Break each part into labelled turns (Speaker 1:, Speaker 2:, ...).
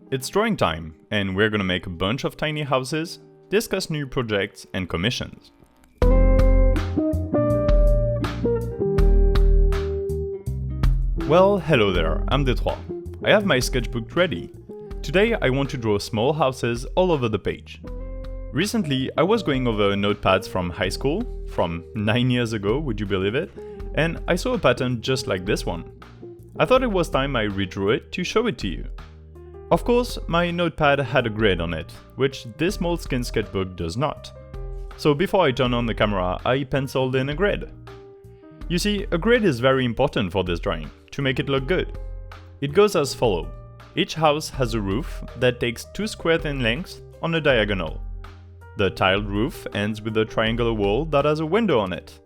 Speaker 1: It's drawing time, and we're gonna make a bunch of tiny houses, discuss new projects and commissions. Well, hello there, I'm Detroit. I have my sketchbook ready. Today I want to draw small houses all over the page. Recently I was going over notepads from high school, from 9 years ago, would you believe it? And I saw a pattern just like this one. I thought it was time I redrew it to show it to you. Of course, my notepad had a grid on it, which this Moleskine sketchbook does not. So before I turn on the camera, I penciled in a grid. You see, a grid is very important for this drawing, to make it look good. It goes as follows. Each house has a roof that takes 2 squares in length on a diagonal. The tiled roof ends with a triangular wall that has a window on it.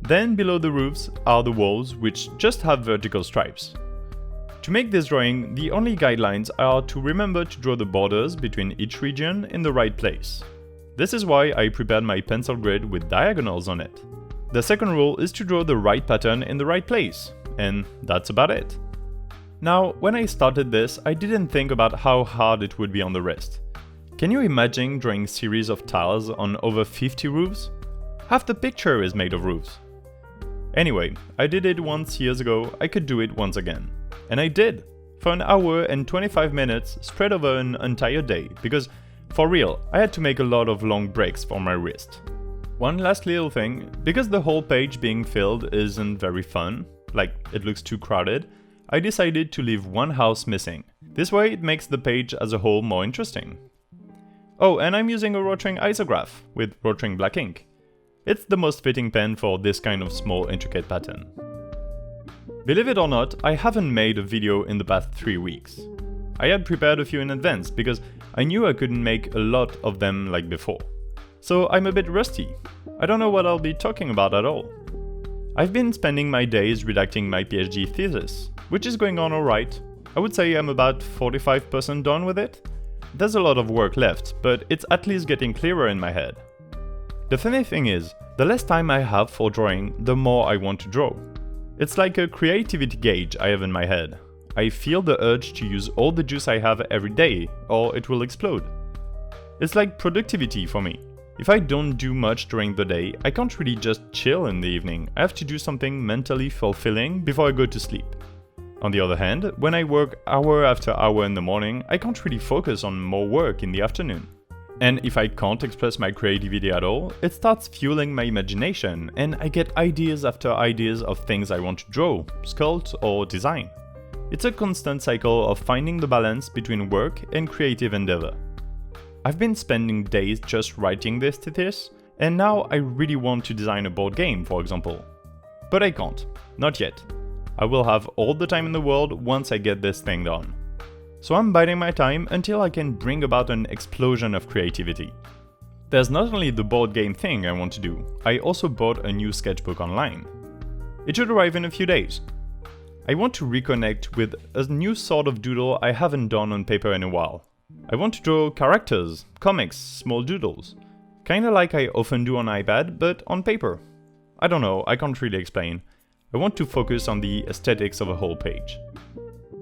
Speaker 1: Then below the roofs are the walls which just have vertical stripes. To make this drawing, the only guidelines are to remember to draw the borders between each region in the right place. This is why I prepared my pencil grid with diagonals on it. The second rule is to draw the right pattern in the right place, and that's about it. Now, when I started this, I didn't think about how hard it would be on the wrist. Can you imagine drawing a series of tiles on over 50 roofs? Half the picture is made of roofs. Anyway, I did it once years ago, I could do it once again. And I did! For 1 hour and 25 minutes spread over an entire day, because, for real, I had to make a lot of long breaks for my wrist. One last little thing, because the whole page being filled isn't very fun, like it looks too crowded, I decided to leave one house missing. This way it makes the page as a whole more interesting. Oh, and I'm using a rotring isograph with rotring black ink. It's the most fitting pen for this kind of small intricate pattern. Believe it or not, I haven't made a video in the past 3 weeks. I had prepared a few in advance because I knew I couldn't make a lot of them like before. So I'm a bit rusty. I don't know what I'll be talking about at all. I've been spending my days redacting my PhD thesis, which is going on alright. I would say I'm about 45% done with it. There's a lot of work left, but it's at least getting clearer in my head. The funny thing is, the less time I have for drawing, the more I want to draw. It's like a creativity gauge I have in my head. I feel the urge to use all the juice I have every day, or it will explode. It's like productivity for me. If I don't do much during the day, I can't really just chill in the evening. I have to do something mentally fulfilling before I go to sleep. On the other hand, when I work hour after hour in the morning, I can't really focus on more work in the afternoon. And if I can't express my creativity at all, it starts fueling my imagination and I get ideas after ideas of things I want to draw, sculpt or design. It's a constant cycle of finding the balance between work and creative endeavor. I've been spending days just writing this thesis, and now I really want to design a board game, for example. But I can't, not yet. I will have all the time in the world once I get this thing done. So I'm biding my time until I can bring about an explosion of creativity. There's not only the board game thing I want to do, I also bought a new sketchbook online. It should arrive in a few days. I want to reconnect with a new sort of doodle I haven't done on paper in a while. I want to draw characters, comics, small doodles. Kinda like I often do on iPad, but on paper. I don't know, I can't really explain. I want to focus on the aesthetics of a whole page.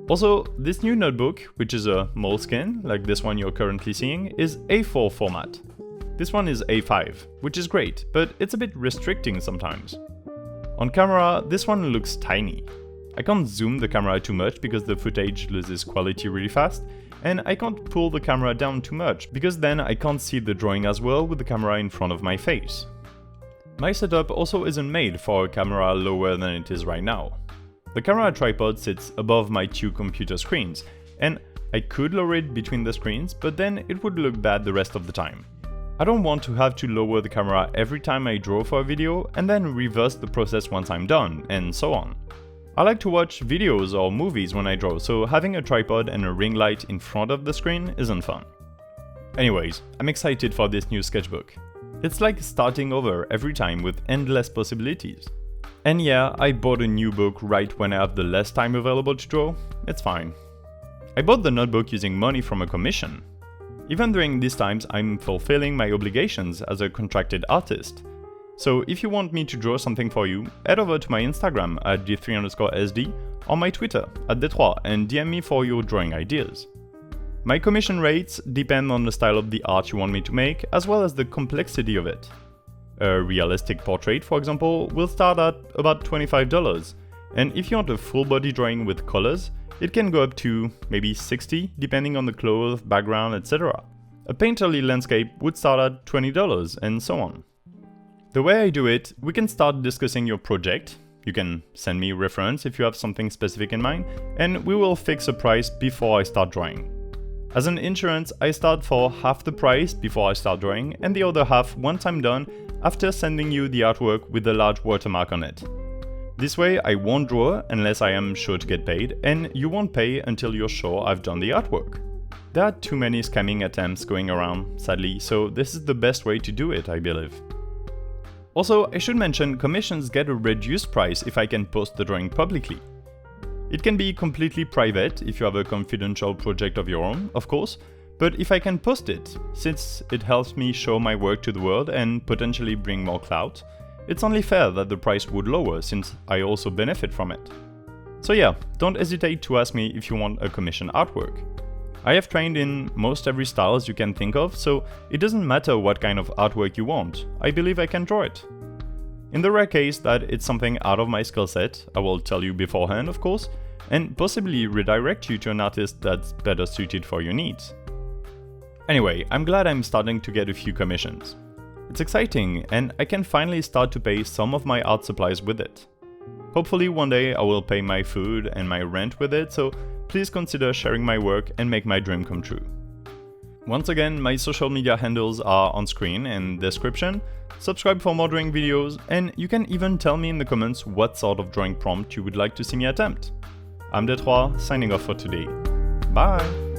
Speaker 1: Also, this new notebook, which is a Moleskine, like this one you're currently seeing, is A4 format. This one is A5, which is great, but it's a bit restricting sometimes. On camera, this one looks tiny. I can't zoom the camera too much because the footage loses quality really fast, and I can't pull the camera down too much because then I can't see the drawing as well with the camera in front of my face. My setup also isn't made for a camera lower than it is right now. The camera tripod sits above my 2 computer screens, and I could lower it between the screens, but then it would look bad the rest of the time. I don't want to have to lower the camera every time I draw for a video and then reverse the process once I'm done, and so on. I like to watch videos or movies when I draw, so having a tripod and a ring light in front of the screen isn't fun. Anyways, I'm excited for this new sketchbook. It's like starting over every time with endless possibilities. And yeah, I bought a new book right when I have the less time available to draw. It's fine. I bought the notebook using money from a commission. Even during these times, I'm fulfilling my obligations as a contracted artist. So if you want me to draw something for you, head over to my Instagram at g3_sd or my Twitter at Detroit and DM me for your drawing ideas. My commission rates depend on the style of the art you want me to make, as well as the complexity of it. A realistic portrait, for example, will start at about $25, and if you want a full body drawing with colors, it can go up to maybe $60, depending on the clothes, background, etc. A painterly landscape would start at $20, and so on. The way I do it, we can start discussing your project. You can send me a reference if you have something specific in mind, and we will fix a price before I start drawing. As an insurance, I start for half the price before I start drawing, and the other half once I'm done after sending you the artwork with a large watermark on it. This way I won't draw unless I am sure to get paid, and you won't pay until you're sure I've done the artwork. There are too many scamming attempts going around, sadly, so this is the best way to do it, I believe. Also, I should mention commissions get a reduced price if I can post the drawing publicly. It can be completely private if you have a confidential project of your own, of course, but if I can post it, since it helps me show my work to the world and potentially bring more clout, it's only fair that the price would lower since I also benefit from it. So yeah, don't hesitate to ask me if you want a commission artwork. I have trained in most every styles you can think of, so it doesn't matter what kind of artwork you want, I believe I can draw it. In the rare case that it's something out of my skill set, I will tell you beforehand, of course, and possibly redirect you to an artist that's better suited for your needs. Anyway, I'm glad I'm starting to get a few commissions. It's exciting, and I can finally start to pay some of my art supplies with it. Hopefully one day I will pay my food and my rent with it, so please consider sharing my work and make my dream come true. Once again, my social media handles are on screen and description. Subscribe for more drawing videos, and you can even tell me in the comments what sort of drawing prompt you would like to see me attempt. I'm Detroit, signing off for today. Bye!